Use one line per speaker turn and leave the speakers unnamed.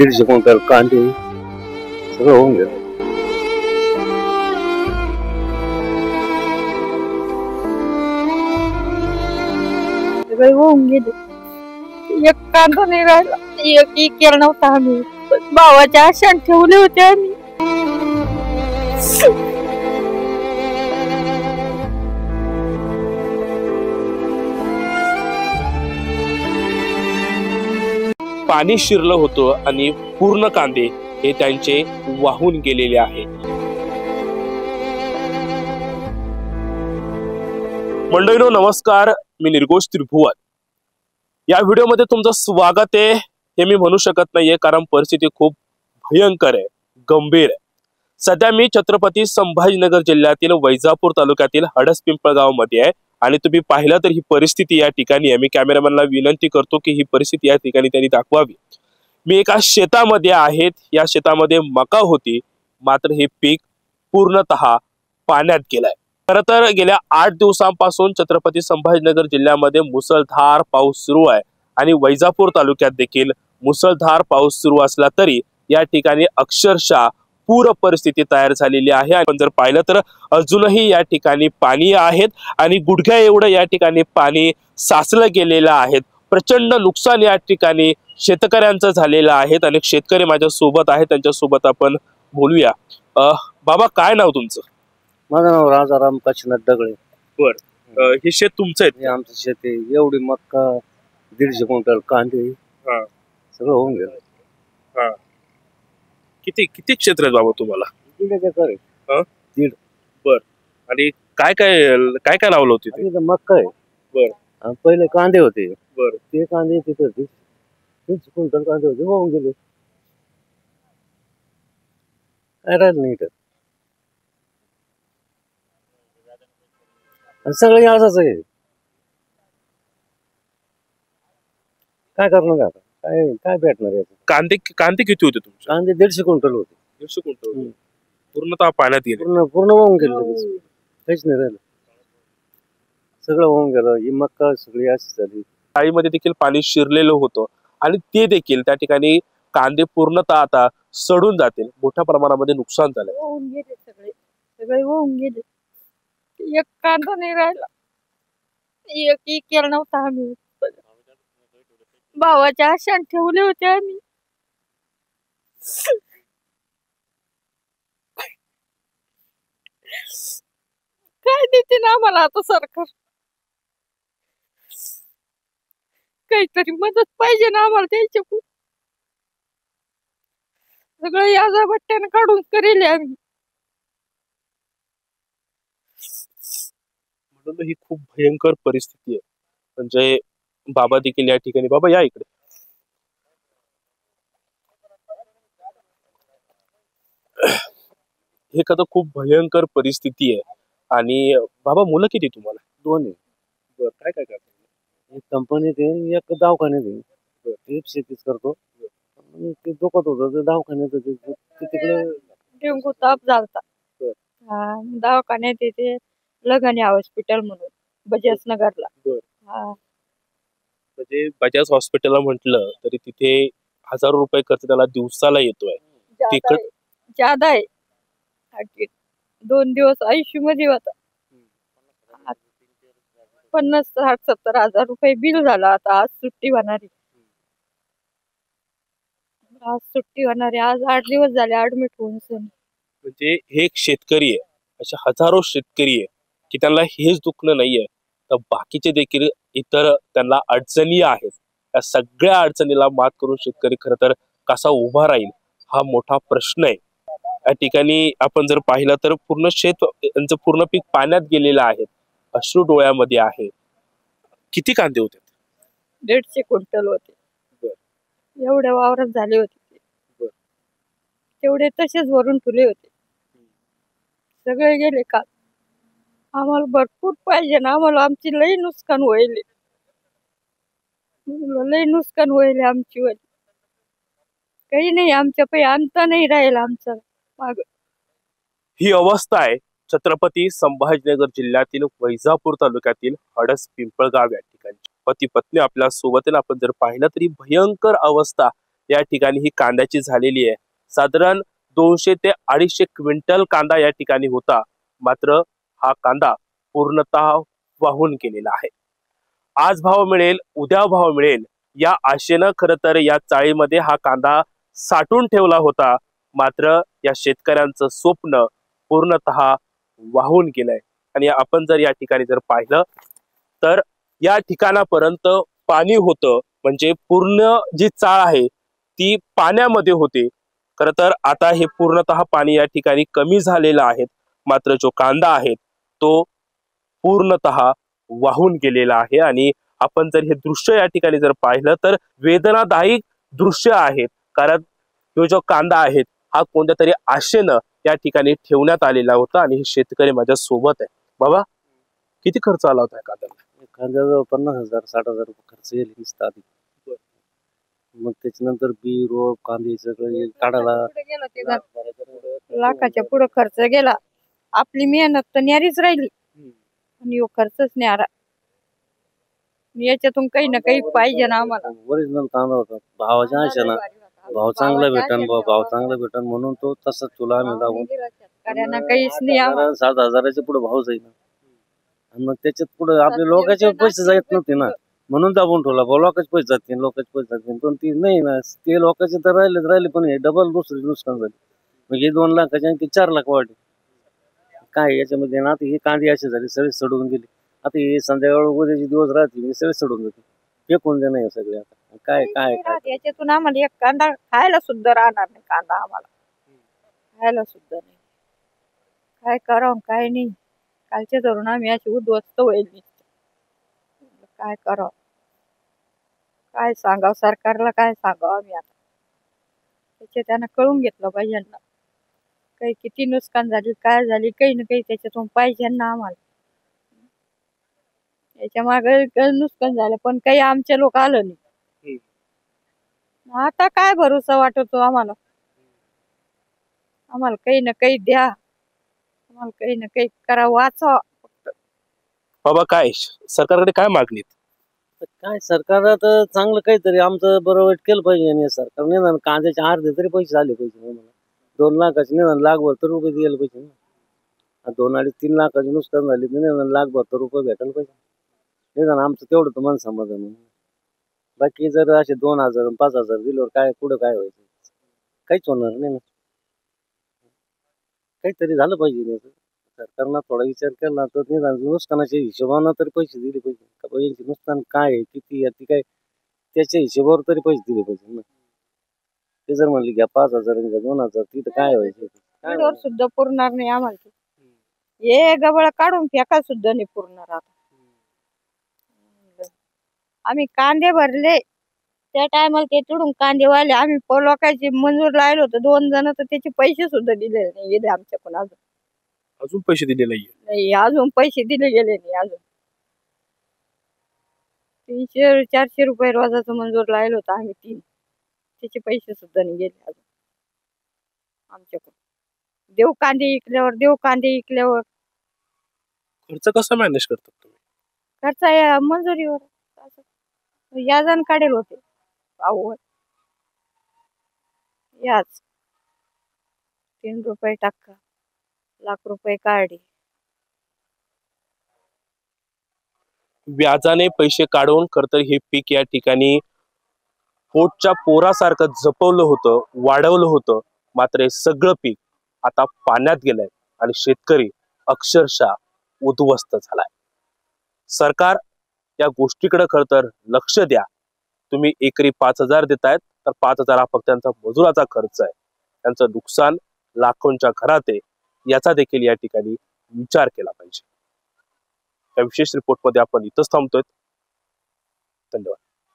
150 quintal कांदे सगळं होऊन गेलं.
सगळे होऊन गेले. एक कांदा नाही राहिला. एकही केला नव्हता आम्ही. भावाच्या आशान ठेवले होते आम्ही.
पाणी शिरलं होतं आणि पूर्ण कांदे हे त्यांचे वाहून गेलेले आहे. मंडळीनो नमस्कार, मी निर्घोष त्रिभुवन. या व्हिडिओमध्ये तुमचं स्वागत आहे. हे मी म्हणू शकत नाहीये कारण परिस्थिती खूप भयंकर आहे, गंभीर आहे. सध्या मी छत्रपती संभाजीनगर जिल्ह्यातील वैजापूर तालुक्यातील हडसपिंपळगाव मध्ये आहे आणि तुम्ही पाहिलं तर ही परिस्थिती या ठिकाणी आहे. मी कॅमेरामॅनला विनंती करतो की ही परिस्थिती या ठिकाणी त्यांनी दाखवावी. मी एका शेतामध्ये आहे. या शेतामध्ये मका होती, मात्र हे पीक पूर्णतः पाण्यात गेलंय. खरं तर गेल्या 8 दिवसांपासून छत्रपती संभाजीनगर जिल्ह्यामध्ये मुसळधार पाऊस सुरू आहे आणि वैजापूर तालुक्यात देखील मुसळधार पाऊस सुरू असला तरी या ठिकाणी अक्षरशः पूर परिस्थिती तयार झालेली आहे. आपण जर पाहिलं तर अजूनही या ठिकाणी पाणी आहेत आणि गुडघ्या एवढं या ठिकाणी पाणी साचलं गेलेलं आहे. प्रचंड नुकसान या ठिकाणी शेतकऱ्यांचं झालेलं आहे. अनेक शेतकरी माझ्या सोबत आहेत, त्यांच्या सोबत आपण बोलूया. बाबा काय नाव तुमचं?
माझं नाव राजाराम काशीनाथ दगळे.
बर, हे शेत तुमचं आहे?
हे आमचं शेत आहे. एवढी मक्का, 150 क्विंटल कांदे सगळं होऊन गेलं.
किती किती क्षेत्र आहे बाबा तुम्हाला?
1.5 एकर आहे. 1.5.
बर, आणि काय काय काय काय लावलं होतं तिथे?
तिथं मक्का आहे.
बर.
पहिले कांदे होते.
बर.
ते कांदे तिथं 30 क्विंटल कांदे होते, होऊन गेले. काय राहिलं नाही इथं. सगळं असंच आहे. काय करणार आता? काय काय भेटणार आहे?
कांदे कांदे किती होते तुमचे?
कांदे 150 क्विंटल होते.
150 क्विंटल पूर्णतः पाण्यात गेले.
पूर्ण होऊन गेलं. काहीच नाही राहिलं. सगळं होऊन गेलं. ही मक्का सगळी अशी झाली.
चाळीमध्ये देखील पाणी शिरलेलं होतं आणि ते देखील त्या ठिकाणी कांदे पूर्णतः आता सडून जातील. मोठ्या प्रमाणामध्ये नुकसान झालंय.
होऊन गेले सगळे होऊन गेले. एक कांदा नाही राहिला. एकही केला नव्हता आम्ही. भावाच्या आशान ठेवले होते आम्ही. काय देते ना आम्हाला आता सरकार? काहीतरी मदत पाहिजे ना आम्हाला त्याच्याकडून. सगळं याचा बट्ट्यानं काढून करेल आम्ही.
म्हणून ही खूप भयंकर परिस्थिती आहे. म्हणजे बाबा देखील या ठिकाणी, बाबा या इकडे. हे कदा खूप भयंकर परिस्थिती आहे. आणि बाबा मुलं किती तुम्हाला?
2 आहे.
बर, काय काय करतात?
एक कंपनीत आहे, एक दवाखान्यात आहे. ते शेतीच करतो. ते दुखत होतं, ते दवाखान्यात तिकडे
डेंगू ताप झालता. दवाखान्यात येते लगाने हॉस्पिटल म्हणून बजाज नगरला.
म्हणजे बजाज हॉस्पिटलला म्हटलं तरी तिथे 1000 रुपये खर्च त्याला दिवसाला येतोय.
ज्यादा आहे. 2 दिवस आयसीयू मध्ये होता. 50, 60, 70 हजार रुपये बिल झालं. आता आज सुट्टी होणारी. आज 8 दिवस झाले ऍडमिट होऊन.
म्हणजे हे एक शेतकरी आहे, अशा हजारो शेतकरी आहे की त्यांना हेच दुखणं नाहीये तर बाकीचे देखील इतर त्यांना अडचणी आहेत. या सगळ्या अडचणीला मात करून शेतकरी खरं तर कसा उभा राहील हा मोठा प्रश्न आहे. या ठिकाणी आपण जर पाहिलं तर पूर्ण शेत यांचं पूर्ण पीक पाण्यात गेलेलं आहे. अश्रू डोळ्यामध्ये आहे. किती कांदे होते?
150 क्विंटल होते. एवढ्या वावरात झाले होते. तेवढे तसेच भरून ठेवले होते. सगळे गेले का? आम्हाला भरपूर पाहिजे ना. आम्हाला आमची लई नुकसान होईल. आमची वाली काही नाही. आमच्या काही अंत नाही राहील आमचा माग.
ही अवस्था आहे छत्रपती संभाजीनगर जिल्ह्यातील वैजापूर तालुक्यातील हडसपिंपळगाव या ठिकाणी. पती पत्नी आपल्या सोबत. आपण जर पाहिलं तरी भयंकर अवस्था या ठिकाणी ही कांद्याची झालेली आहे. साधारण 200 ते 250 क्विंटल कांदा या ठिकाणी होता, मात्र हा कांदा पूर्णतः वाहून गेलेला आहे. आज भाव मिळेल, उद्या भाव मिळेल या आशेनं खरं तर या चाळीमध्ये हा कांदा साठवून ठेवला होता, मात्र या शेतकऱ्यांचं स्वप्न पूर्णतः वाहून गेलंय. आणि आपण जर या ठिकाणी जर पाहिलं तर या ठिकाणापर्यंत पाणी होतं, म्हणजे पूर्ण जी चाळ आहे ती पाण्यामध्ये होते. खरं तर आता हे पूर्णतः पाणी या ठिकाणी कमी झालेलं आहे, मात्र जो कांदा आहे तो पूर्णतः वाहून गेलेला आहे. आणि आपण जर हे दृश्य या ठिकाणी जर पाहिलं तर वेदनादायी दृश्य आहे, कारण तो जो कांदा आहे हा कोणत्या तरी आशेनं या ठिकाणी ठेवण्यात आलेला होता. आणि हे शेतकरी माझ्या सोबत आहे. बाबा, किती खर्च आला होता कांद्याला?
कांद्याजवळ 50,000 60,000 रुपये खर्च येईल नुसता आधी. मग त्याच्यानंतर बी रोप कांदे सगळे काढायला
लाखाच्या पुढे खर्च गेला. आपली मेहनत तर न्यारीच राहिली आणि ह्यो खर्चच न्यारा. याच्यातून काही ना काही पाहिजे ना आम्हाला.
ओरिजिनल कांदा होता. भावाच्या आशेनं भाव चांगला भेटन, भाव चांगला भेटन म्हणून तो तसंच तुला आम्ही लावून
शेतकऱ्यांना काहीच नाही आम्हाला.
7,000च्या पुढे भाव जाईल. आणि मग त्याच्यात पुढे आपले लोकांचे पैसे जात नव्हते ना, म्हणून दाबून ठेवला. लोकांचे पैसे जातील, लोकांचे पैसे जातील, पण ती नाही ना, ते लोकांचे तर राहिले पण हे डबल दुसरी नुकसान झाले. म्हणजे 2 लाखाचे आणखी 4 लाख वाढले. काय याच्यामध्ये ना, आता हे कांदे असे झाले सगळे सडून गेले. आता हे संध्याकाळ उद्याचे दिवस राहतील हे सगळे सडून जाते. फेकून दे नाही सगळे. आता काय काय
याच्यातून आम्हाला एक कांदा खायला सुद्धा राहणार नाही. कांदा आम्हाला खायला सुद्धा नाही. काय करावं काय नाही. कालच्या धरून आम्ही अशी उद्ध्वस्त होईल. काय करावं, काय सांगावं सरकारला, काय सांगावं आम्ही आता. त्याचे त्यांना कळून घेतलं पाहिजे ना, काही किती नुकसान झाली काय झाली, काही ना काही त्याच्यातून पाहिजे ना आम्हाला. याच्या मागे नुकसान झालं पण काही आमचे लोक आलं नाही. आता काय भरोसा वाटतो आम्हाला. आम्हाला काही ना काही द्या, आम्हाला काही ना काही करा, वाचवा.
बाबा, काय सरकारकडे काय मागणी?
काय सरकार तर चांगलं काहीतरी आमचं बरं वाईट केलं पाहिजे. आणि सरकार निदान कांद्याचे अर्धे तरी पैसे झाले पाहिजे. मला 2 लाखाचे निदान लाखभर तर रुपये द्यायला पाहिजे ना. 2 अडीच 3 लाखाचे नुकसान झाले तर निदान लाखभर तर रुपये भेटायला पाहिजे. निदान आमचं तेवढं तर मन समाधान. बाकी जर असे 2,000 5,000 दिल्यावर काय पुढं काय व्हायचं? काहीच होणार नाही ना. काहीतरी झालं पाहिजे. सरकारनं थोडा विचार केला तर निदान नुकसानाच्या हिशोबानं तरी पैसे दिले पाहिजे. का यांचे नुकसान काय आहे, किती आहे, ती काय त्याच्या हिशोबावर तरी पैसे दिले पाहिजे ना. ते जर म्हणले घ्या 5,000 घ्या 2,000, तिथं काय व्हायचं?
सुद्धा पुरणार नाही आम्हाला. हे गबळ काढून फेका सुद्धा नाही पुरणार आता. आम्ही कांदे भरले त्या टायमाला, ते तुडून कांदे वाले आम्ही लोकांची मंजूर लावलं होतं 2 जण, तर त्याचे पैसे सुद्धा दिले नाही गेले आमच्याकडून.
अजून पैसे दिले
नाही, अजून पैसे दिले गेले नाही. अजून 300-400 रुपये रोजाचं मंजूर लावलं होतं आम्ही 3, त्याचे पैसे सुद्धा नाही गेले अजून आमच्याकडून. देव कांदे इकल्यावर
खर्च कसा मॅनेज करतात तुम्ही?
खर्च मंजुरीवर याजन काढेल होते पाववर. याच 3 रुपये टाका, लाख रुपये काढे.
व्याजाने पैसे काढून खरं तर हे पीक या ठिकाणी पोटच्या पोरासारखं जपवलं होतं, वाढवलं होतं, मात्र हे सगळं पीक आता पाण्यात गेलंय आणि शेतकरी अक्षरशः उद्ध्वस्त झालाय. सरकार या गोष्टीकडे खरं तर लक्ष द्या. तुम्ही एकरी 5,000 देतायत, तर 5,000 हा फक्त त्यांचा मजुराचा खर्च आहे. त्यांचं नुकसान लाखोंच्या घरात आहे, याचा देखील या ठिकाणी विचार केला पाहिजे. या विशेष रिपोर्टमध्ये आपण इथंच थांबतोय. धन्यवाद.